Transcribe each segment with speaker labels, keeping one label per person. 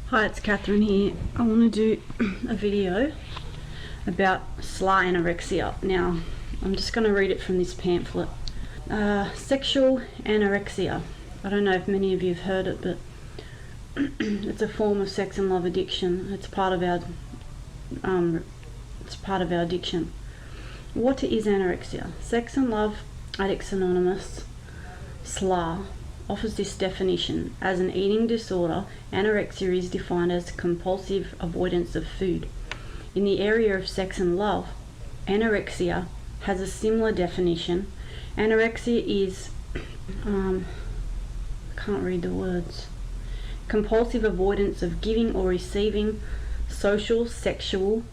Speaker 1: Hi, it's Catherine here. I want to do a video about Slaa anorexia. Now, I'm just going to read it from this pamphlet. Sexual anorexia. I don't know if many of you have heard it, but it's a form of sex and love addiction. It's part of our addiction. What is anorexia? Sex and Love Addicts Anonymous, Slaa, offers this definition. As an eating disorder, anorexia is defined as compulsive avoidance of food. In the area of sex and love, anorexia has a similar definition. Anorexia is, I can't read the words, compulsive avoidance of giving or receiving social, sexual,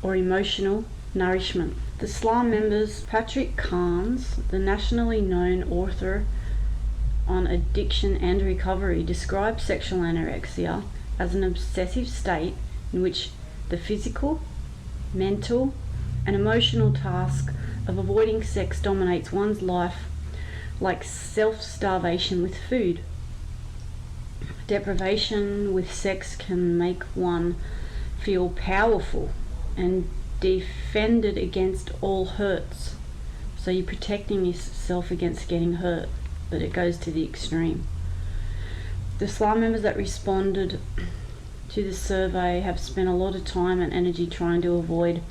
Speaker 1: or emotional nourishment. The Slaa members, Patrick Carnes, the nationally known author on addiction and recovery, describes sexual anorexia as an obsessive state in which the physical, mental, and emotional task of avoiding sex dominates one's life, like self-starvation with food. Deprivation with sex can make one feel powerful and defended against all hurts. So you're protecting yourself against getting hurt, but it goes to the extreme. The Slaa members that responded to the survey have spent a lot of time and energy trying to avoid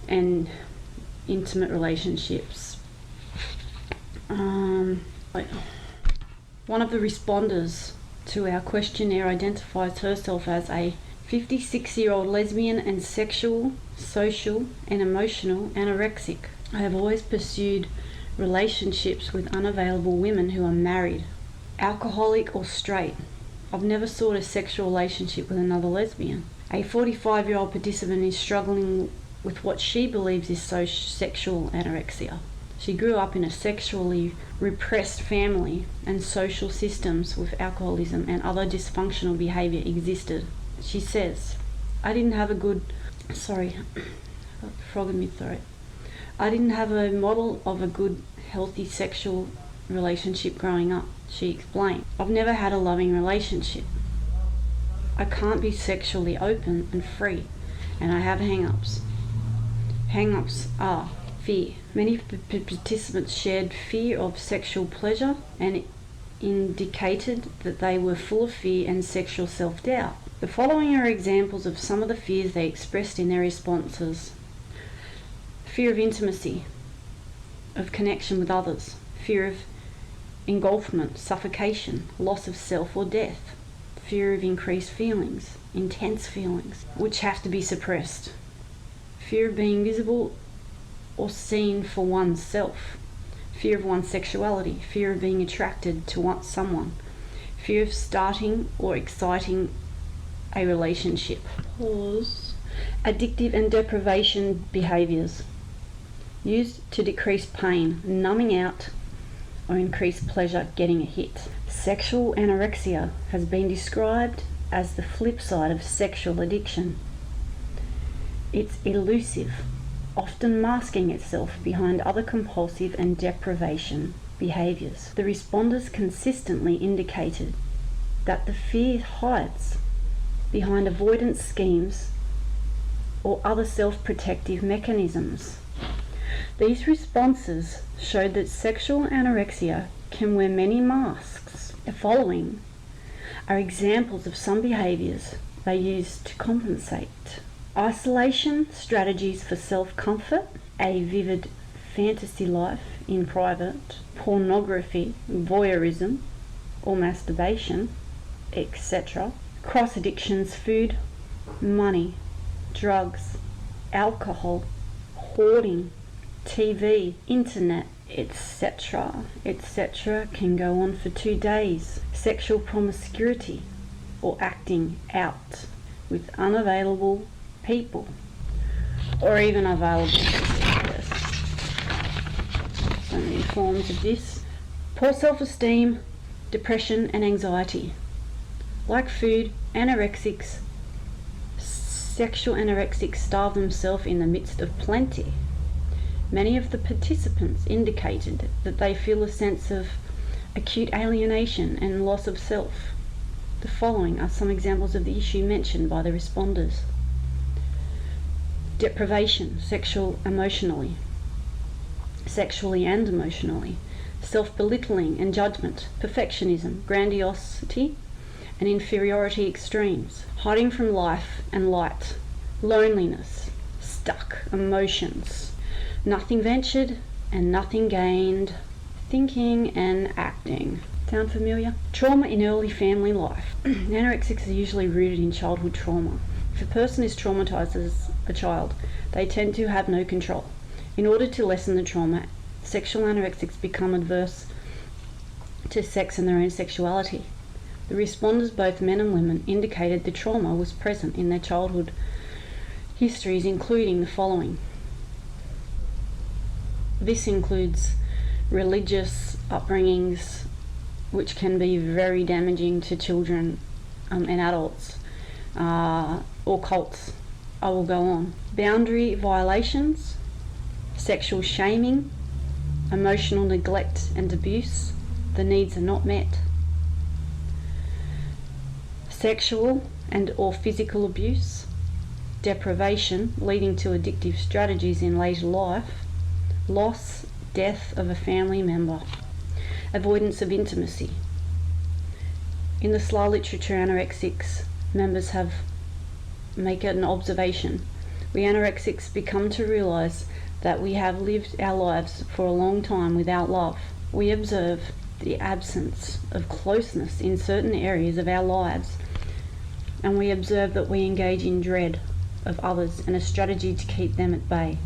Speaker 1: intimate relationships. One of the responders to our questionnaire identifies herself as a 56-year-old lesbian and sexual, social, and emotional anorexic. I have always pursued relationships with unavailable women who are married, alcoholic, or straight. I've never sought a sexual relationship with another lesbian. A 45-year-old participant is struggling with what she believes is sexual anorexia. She grew up in a sexually repressed family, and social systems with alcoholism and other dysfunctional behaviour existed. She says, I didn't have a model of a good, healthy sexual relationship growing up. She explained, I've never had a loving relationship. I can't be sexually open and free, and I have hang-ups. Hang-ups are fear. Many participants shared fear of sexual pleasure and indicated that they were full of fear and sexual self-doubt. The following are examples of some of the fears they expressed in their responses. Fear of intimacy, of connection with others, fear of engulfment, suffocation, loss of self or death, fear of increased feelings, intense feelings, which have to be suppressed, fear of being visible or seen for oneself, fear of one's sexuality, fear of being attracted to someone, fear of starting or exciting a relationship. Pause. Addictive and deprivation behaviours used to decrease pain, numbing out, or increase pleasure getting a hit. Sexual anorexia has been described as the flip side of sexual addiction. It's elusive, often masking itself behind other compulsive and deprivation behaviours. The responders consistently indicated that the fear hides behind avoidance schemes or other self-protective mechanisms. These responses showed that sexual anorexia can wear many masks. The following are examples of some behaviours they use to compensate. Isolation strategies for self-comfort, a vivid fantasy life in private, pornography, voyeurism, or masturbation, etc. Cross addictions, food, money, drugs, alcohol, hoarding, TV, internet, etc., etc. can go on for 2 days. Sexual promiscuity or acting out with unavailable people, or even available people. So many forms of this. Poor self-esteem, depression and anxiety. Like food, sexual anorexics starve themselves in the midst of plenty. Many of the participants indicated that they feel a sense of acute alienation and loss of self. The following are some examples of the issue mentioned by the responders. Deprivation, sexually and emotionally. Self-belittling and judgment, perfectionism, grandiosity and inferiority extremes, hiding from life and light, loneliness, stuck emotions, nothing ventured and nothing gained, thinking and acting. Sound familiar? Trauma in early family life. Anorexics are usually rooted in childhood trauma. If a person is traumatized as a child, they tend to have no control. In order to lessen the trauma, sexual anorexics become adverse to sex and their own sexuality. The responders, both men and women, indicated the trauma was present in their childhood histories, including the following. This includes religious upbringings, which can be very damaging to children and adults, or cults. I will go on. Boundary violations, sexual shaming, emotional neglect and abuse, the needs are not met, sexual and or physical abuse, deprivation leading to addictive strategies in later life, loss, death of a family member, avoidance of intimacy. In the Slaa literature, anorexics members make an observation. We anorexics become to realise that we have lived our lives for a long time without love. We observe the absence of closeness in certain areas of our lives, and we observe that we engage in dread of others and a strategy to keep them at bay.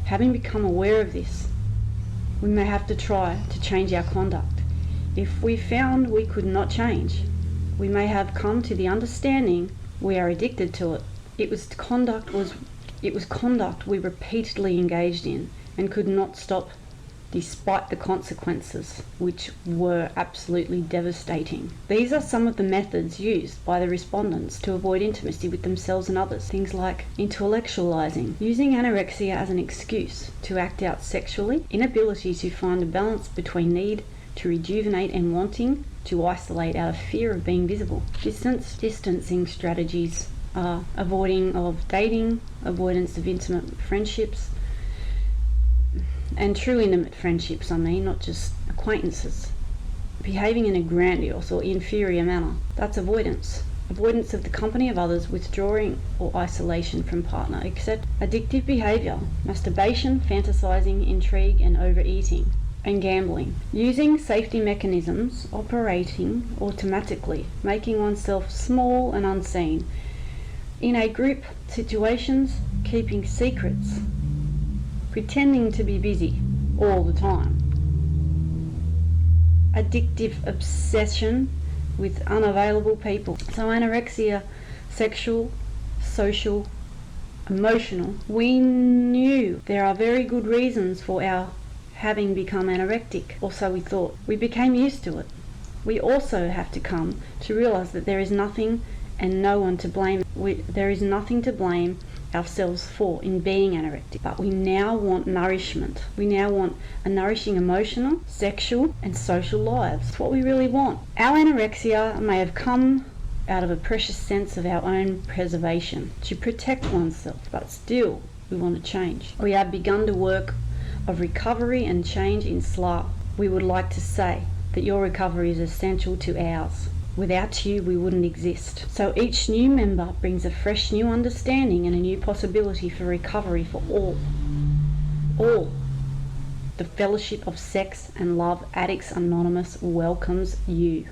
Speaker 1: Having become aware of this, we may have to try to change our conduct. If we found we could not change, we may have come to the understanding we are addicted to it. It was conduct we repeatedly engaged in and could not stop despite the consequences, which were absolutely devastating. These are some of the methods used by the respondents to avoid intimacy with themselves and others. Things like intellectualizing, using anorexia as an excuse to act out sexually, inability to find a balance between need to rejuvenate and wanting to isolate out of fear of being visible. Distancing strategies are avoiding of dating, avoidance of intimate friendships, and true intimate friendships, not just acquaintances. Behaving in a grandiose or inferior manner, that's avoidance. Avoidance of the company of others, withdrawing or isolation from partner, etc. Addictive behaviour, masturbation, fantasizing, intrigue and overeating, and gambling. Using safety mechanisms, operating automatically, making oneself small and unseen. In a group situations, keeping secrets, pretending to be busy all the time. Addictive obsession with unavailable people. So anorexia, sexual, social, emotional. We knew there are very good reasons for our having become anorectic, or so we thought. We became used to it. We also have to come to realise that there is nothing and no one to blame. There is nothing to blame ourselves for in being anorectic, but we now want nourishment. We now want a nourishing emotional, sexual and social lives. It's what we really want. Our anorexia may have come out of a precious sense of our own preservation, to protect oneself, but still we want to change. We have begun the work of recovery and change in Slaa. We would like to say that your recovery is essential to ours. Without you, we wouldn't exist. So each new member brings a fresh new understanding and a new possibility for recovery for all. All. The Fellowship of Sex and Love Addicts Anonymous welcomes you.